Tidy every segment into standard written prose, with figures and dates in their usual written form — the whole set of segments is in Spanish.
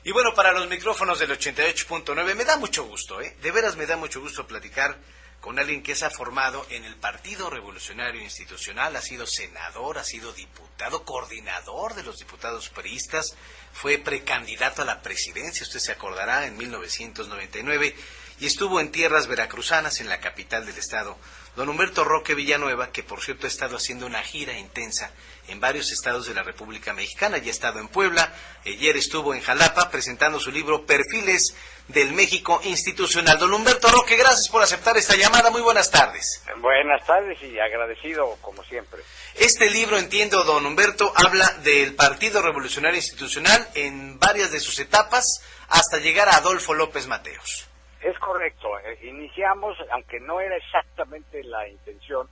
Y bueno, para los micrófonos del 88.9 me da mucho gusto, de veras me da mucho gusto platicar con alguien que se ha formado en el Partido Revolucionario Institucional, ha sido senador, ha sido diputado, coordinador de los diputados priistas, fue precandidato a la presidencia, usted se acordará, en 1999, y estuvo en tierras veracruzanas, en la capital del estado, don Humberto Roque Villanueva, que por cierto ha estado haciendo una gira intensa en varios estados de la República Mexicana, ya ha estado en Puebla, ayer estuvo en Jalapa presentando su libro Perfiles del México Institucional. Don Humberto Roque, gracias por aceptar esta llamada, muy buenas tardes. Buenas tardes y agradecido como siempre. Este libro, entiendo, don Humberto, habla del Partido Revolucionario Institucional en varias de sus etapas hasta llegar a Adolfo López Mateos. Es correcto, iniciamos, aunque no era exactamente la intención,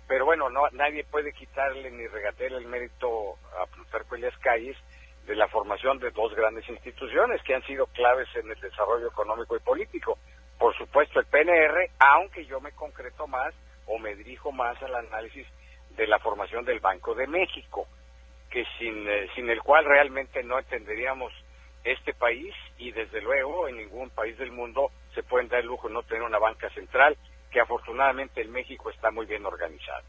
pero bueno, nadie puede quitarle ni regatearle el mérito a Plutarco Elías Calles de la formación de dos grandes instituciones que han sido claves en el desarrollo económico y político. Por supuesto el PNR, aunque yo me concreto más o me dirijo más al análisis de la formación del Banco de México, que sin el cual realmente no entenderíamos este país, y desde luego en ningún país del mundo se pueden dar el lujo de no tener una banca central, que afortunadamente en México está muy bien organizada.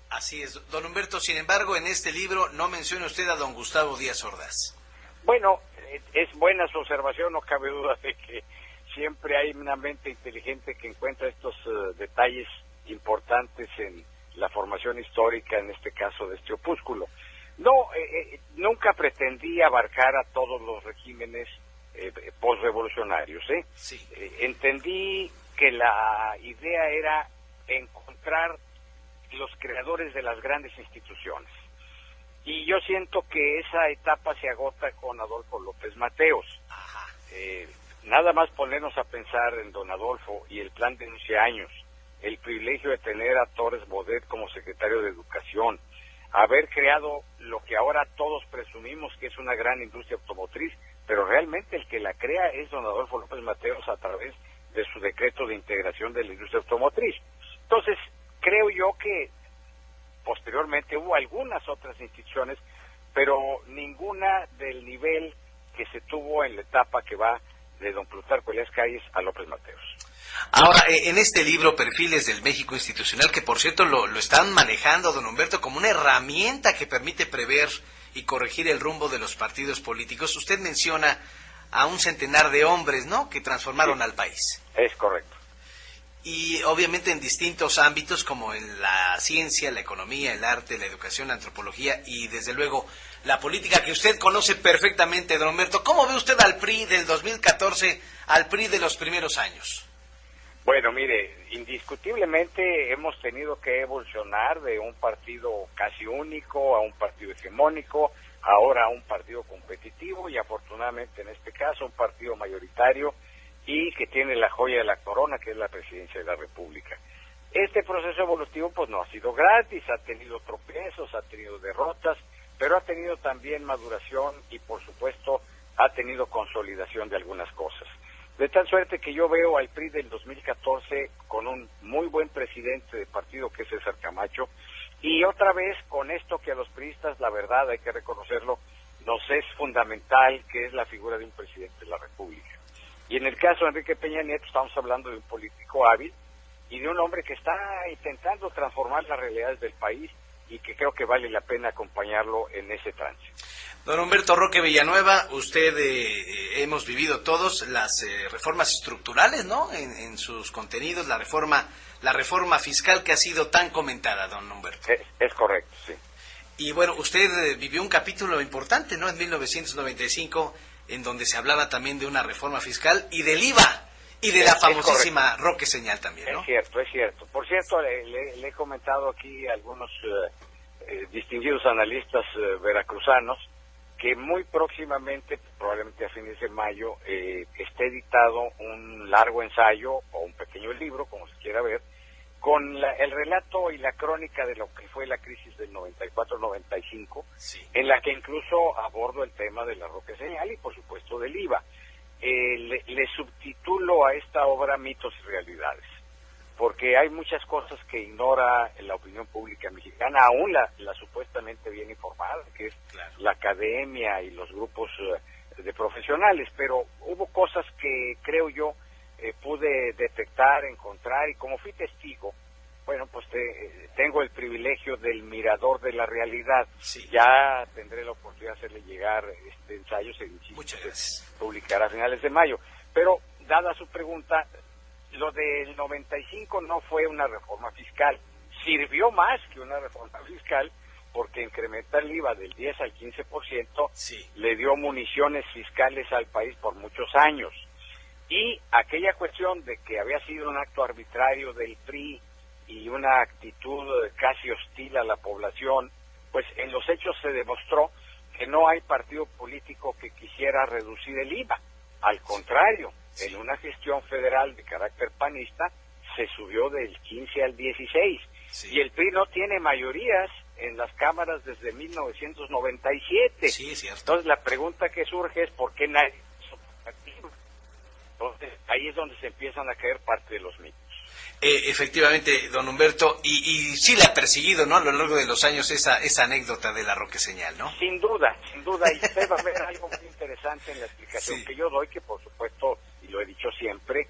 Así es, don Humberto. Sin embargo, en este libro no menciona usted a don Gustavo Díaz Ordaz. Bueno, es buena su observación, no cabe duda de que siempre hay una mente inteligente que encuentra estos detalles importantes en la formación histórica, en este caso de este opúsculo. No, nunca pretendí abarcar a todos los regímenes posrevolucionarios, Sí. Entendí que la idea era encontrar los creadores de las grandes instituciones. Y yo siento que esa etapa se agota con Adolfo López Mateos. Nada más ponernos a pensar en don Adolfo y el plan de 11 años, el privilegio de tener a Torres Bodet como secretario de Educación, haber creado lo que ahora todos presumimos que es una gran industria automotriz, pero realmente el que la crea es don Adolfo López Mateos a través de su decreto de integración de la industria automotriz. Entonces, creo yo que posteriormente hubo algunas otras instituciones, pero ninguna del nivel que se tuvo en la etapa que va de don Plutarco Elías Calles a López Mateos. Ahora, en este libro, Perfiles del México Institucional, que por cierto lo están manejando, don Humberto, como una herramienta que permite prever y corregir el rumbo de los partidos políticos, usted menciona a un centenar de hombres, ¿no?, que transformaron Sí, al país. Es correcto. Y obviamente en distintos ámbitos como en la ciencia, la economía, el arte, la educación, la antropología y desde luego la política que usted conoce perfectamente, don Humberto. ¿Cómo ve usted al PRI del 2014, al PRI de los primeros años? Bueno, mire, indiscutiblemente hemos tenido que evolucionar de un partido casi único a un partido hegemónico, ahora a un partido competitivo y afortunadamente en este caso un partido mayoritario y que tiene la joya de la corona, que es la presidencia de la República. Este proceso evolutivo pues no ha sido gratis, ha tenido tropiezos, ha tenido derrotas, pero ha tenido también maduración y por supuesto ha tenido consolidación de algunas cosas. De tal suerte que yo veo al PRI del 2014 con un muy buen presidente de partido que es César Camacho, y otra vez con esto que a los priistas, la verdad hay que reconocerlo, nos es fundamental, que es la figura de un presidente de la República. Y en el caso de Enrique Peña Nieto estamos hablando de un político hábil y de un hombre que está intentando transformar las realidades del país y que creo que vale la pena acompañarlo en ese trance. Don Humberto Roque Villanueva, usted hemos vivido todos las reformas estructurales, ¿no?, en sus contenidos, la reforma fiscal que ha sido tan comentada, don Humberto. Es correcto, sí. Y bueno, usted vivió un capítulo importante, ¿no?, en 1995, en donde se hablaba también de una reforma fiscal y del IVA y de la famosísima Roque Señal también, ¿no? Es cierto. Por cierto, le he comentado aquí a algunos distinguidos analistas veracruzanos que muy próximamente, probablemente a fines de mayo, esté editado un largo ensayo o un pequeño libro, como se quiera ver, con el relato y la crónica de lo que fue la crisis del 94-95, sí, en la que incluso abordo el tema de la Roque Señal y por supuesto del IVA. Le subtitulo a esta obra Mitos y Realidades, porque hay muchas cosas que ignora la opinión pública mexicana, aún la supuestamente bien informada, que es la academia y los grupos de profesionales, pero hubo cosas que creo yo pude detectar, encontrar, y como fui testigo, bueno, pues tengo el privilegio del mirador de la realidad. Sí. Ya tendré la oportunidad de hacerle llegar este ensayo, Muchas gracias. publicará a finales de mayo. Pero, dada su pregunta, lo del 95 no fue una reforma fiscal. Sirvió más que una reforma fiscal porque incrementa el IVA del 10 al 15%, sí, le dio municiones fiscales al país por muchos años. Y aquella cuestión de que había sido un acto arbitrario del PRI y una actitud casi hostil a la población, pues en los hechos se demostró que no hay partido político que quisiera reducir el IVA. Al contrario, en una gestión federal de carácter panista se subió del 15 al 16. Sí. Y el PRI no tiene mayorías en las cámaras desde 1997. Sí, cierto. Entonces la pregunta que surge es ¿por qué nadie hizo partido? Entonces ahí es donde se empiezan a caer parte de los mitos. Efectivamente, don Humberto, y sí la ha perseguido, ¿no?, a lo largo de los años esa anécdota de la Roque Señal, ¿no? Sin duda, y usted va a ver algo muy interesante en la explicación Sí. que yo doy, que por supuesto, y lo he dicho siempre,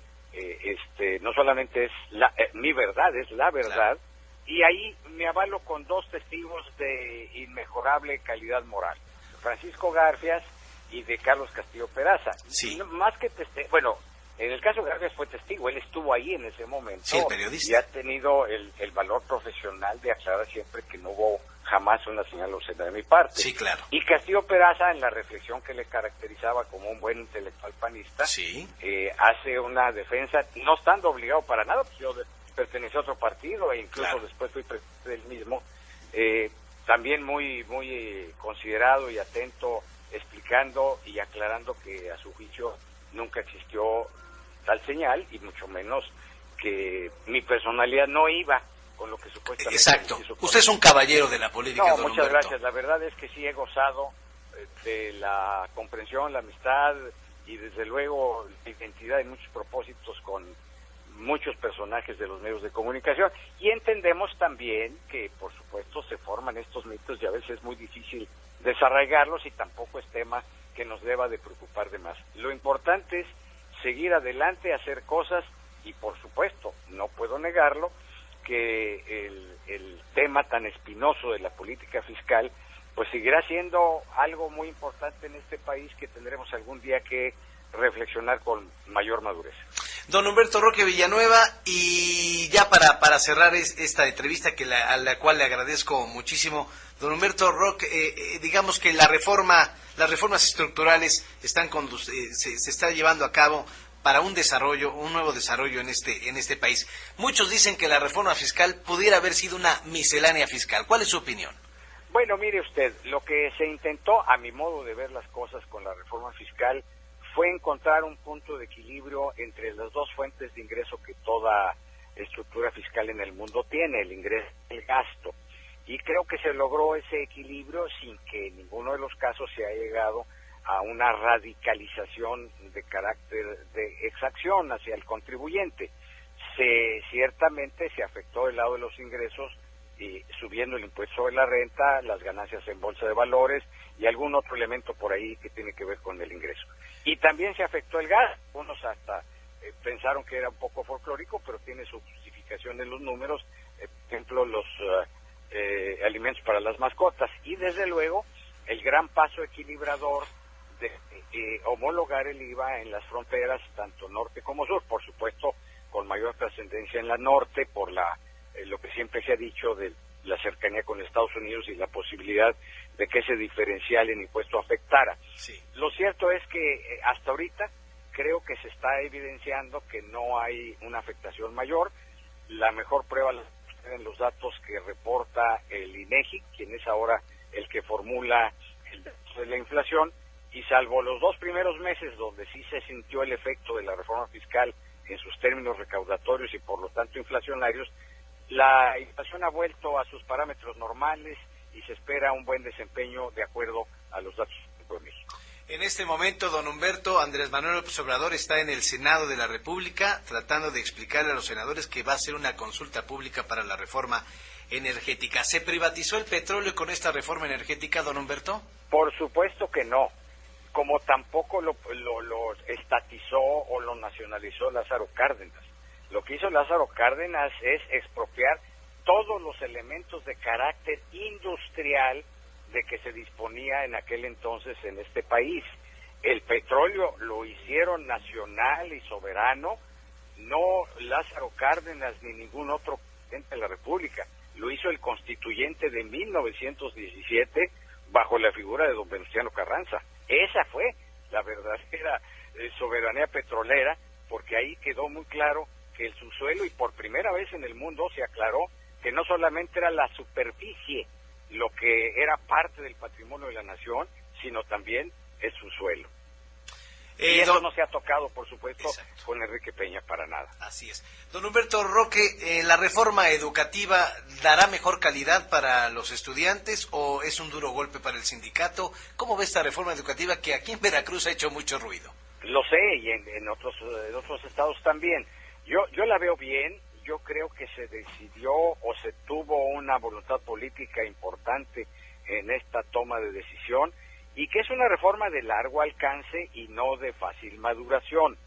no solamente es mi verdad, es la verdad, claro. Y ahí me avalo con dos testigos de inmejorable calidad moral, Francisco Garfias y de Carlos Castillo Peraza. Sí. Más que bueno, en el caso de Garfias fue testigo, él estuvo ahí en ese momento. Sí, el periodista. Y ha tenido el valor profesional de aclarar siempre que no hubo jamás una señal obscena de mi parte. Sí, claro. Y Castillo Peraza, en la reflexión que le caracterizaba como un buen intelectual panista, sí, hace una defensa, no estando obligado para nada, pues yo pertenecí a otro partido e incluso claro. Después fui presidente del mismo, también muy considerado y atento, explicando y aclarando que a su juicio nunca existió tal señal y mucho menos que mi personalidad no iba con lo que supuestamente... Exacto. Usted es un caballero de la política, no, don muchas Humberto. Gracias. La verdad es que sí he gozado de la comprensión, la amistad y desde luego la identidad en muchos propósitos con muchos personajes de los medios de comunicación, y entendemos también que por supuesto se forman estos mitos y a veces es muy difícil desarraigarlos y tampoco es tema que nos deba de preocupar de más. Lo importante es seguir adelante, hacer cosas y por supuesto, no puedo negarlo, que el tema tan espinoso de la política fiscal pues seguirá siendo algo muy importante en este país que tendremos algún día que reflexionar con mayor madurez. Don Humberto Roque Villanueva, y ya para cerrar esta entrevista a la cual le agradezco muchísimo, don Humberto Roque, digamos que las reformas estructurales se está llevando a cabo para un nuevo desarrollo en este país. Muchos dicen que la reforma fiscal pudiera haber sido una miscelánea fiscal. ¿Cuál es su opinión? Bueno, mire usted, lo que se intentó, a mi modo de ver las cosas con la reforma fiscal, fue encontrar un punto de equilibrio entre las dos fuentes de ingreso que toda estructura fiscal en el mundo tiene, el ingreso y el gasto. Y creo que se logró ese equilibrio sin que en ninguno de los casos se haya llegado a una radicalización de carácter de exacción hacia el contribuyente. Ciertamente se afectó el lado de los ingresos, y subiendo el impuesto sobre la renta, las ganancias en bolsa de valores y algún otro elemento por ahí que tiene que ver con el ingreso. Y también se afectó el gas. Unos hasta pensaron que era un poco folclórico, pero tiene su justificación en los números, por ejemplo, los alimentos para las mascotas. Y desde luego, el gran paso equilibrador de homologar el IVA en las fronteras, tanto norte como sur, por supuesto, con mayor trascendencia en la norte, por lo que siempre se ha dicho de la cercanía con Estados Unidos y la posibilidad de que ese diferencial en impuesto afectara. Sí. Lo cierto es que hasta ahorita creo que se está evidenciando que no hay una afectación mayor. La mejor prueba la tienen los datos que reporta el INEGI, quien es ahora el que formula el dato de la inflación, y salvo los 2 primeros meses donde sí se sintió el efecto de la reforma fiscal en sus términos recaudatorios y por lo tanto inflacionarios, la inflación ha vuelto a sus parámetros normales y se espera un buen desempeño de acuerdo a los datos de México. En este momento, don Humberto, Andrés Manuel López Obrador está en el Senado de la República tratando de explicarle a los senadores que va a hacer una consulta pública para la reforma energética. ¿Se privatizó el petróleo con esta reforma energética, don Humberto? Por supuesto que no. como tampoco lo estatizó o lo nacionalizó Lázaro Cárdenas. Lo que hizo Lázaro Cárdenas es expropiar todos los elementos de carácter industrial de que se disponía en aquel entonces en este país. El petróleo lo hicieron nacional y soberano, no Lázaro Cárdenas ni ningún otro presidente de la República. Lo hizo el constituyente de 1917 bajo la figura de don Venustiano Carranza. Esa fue la verdadera soberanía petrolera, porque ahí quedó muy claro que el subsuelo, y por primera vez en el mundo se aclaró que no solamente era la superficie lo que era parte del patrimonio de la nación, sino también el subsuelo. Y eso no se ha tocado, por supuesto, exacto, con Enrique Peña para nada. Así es. Don Humberto Roque, ¿la reforma educativa dará mejor calidad para los estudiantes o es un duro golpe para el sindicato? ¿Cómo ve esta reforma educativa que aquí en Veracruz ha hecho mucho ruido? Lo sé, y en otros estados también. Yo la veo bien. Yo creo que se decidió o se tuvo una voluntad política importante en esta toma de decisión, y que es una reforma de largo alcance y no de fácil maduración.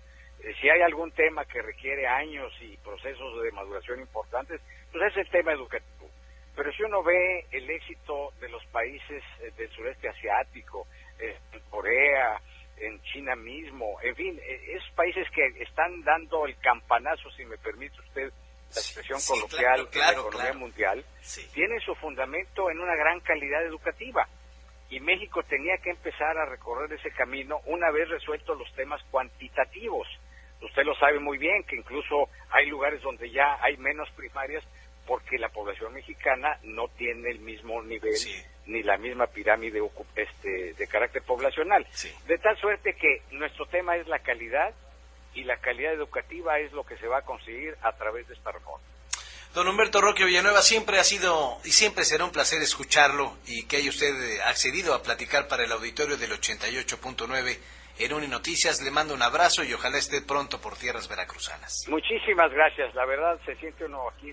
Si hay algún tema que requiere años y procesos de maduración importantes, pues es el tema educativo. Pero si uno ve el éxito de los países del sureste asiático, en Corea, en China mismo, en fin, esos países que están dando el campanazo, si me permite usted la expresión coloquial, de la economía mundial, tienen su fundamento en una gran calidad educativa. Y México tenía que empezar a recorrer ese camino una vez resueltos los temas cuantitativos. Usted lo sabe muy bien, que incluso hay lugares donde ya hay menos primarias porque la población mexicana no tiene el mismo nivel ni la misma pirámide de carácter poblacional. De tal suerte que nuestro tema es la calidad, y la calidad educativa es lo que se va a conseguir a través de esta reforma. Don Humberto Roque Villanueva, siempre ha sido y siempre será un placer escucharlo y que haya usted accedido a platicar para el auditorio del 88.9 en Uninoticias. Le mando un abrazo y ojalá esté pronto por tierras veracruzanas. Muchísimas gracias. La verdad se siente uno aquí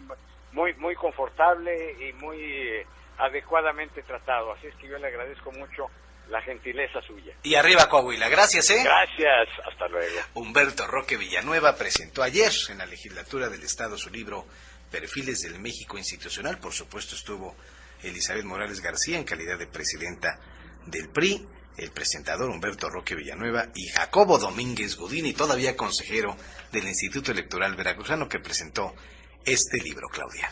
muy confortable y muy adecuadamente tratado. Así es que yo le agradezco mucho la gentileza suya. Y arriba Coahuila. Gracias, Gracias. Hasta luego. Humberto Roque Villanueva presentó ayer en la legislatura del Estado su libro Perfiles del México Institucional. Por supuesto estuvo Elizabeth Morales García en calidad de presidenta del PRI, el presentador Humberto Roque Villanueva y Jacobo Domínguez Godínez, todavía consejero del Instituto Electoral Veracruzano, que presentó este libro, Claudia.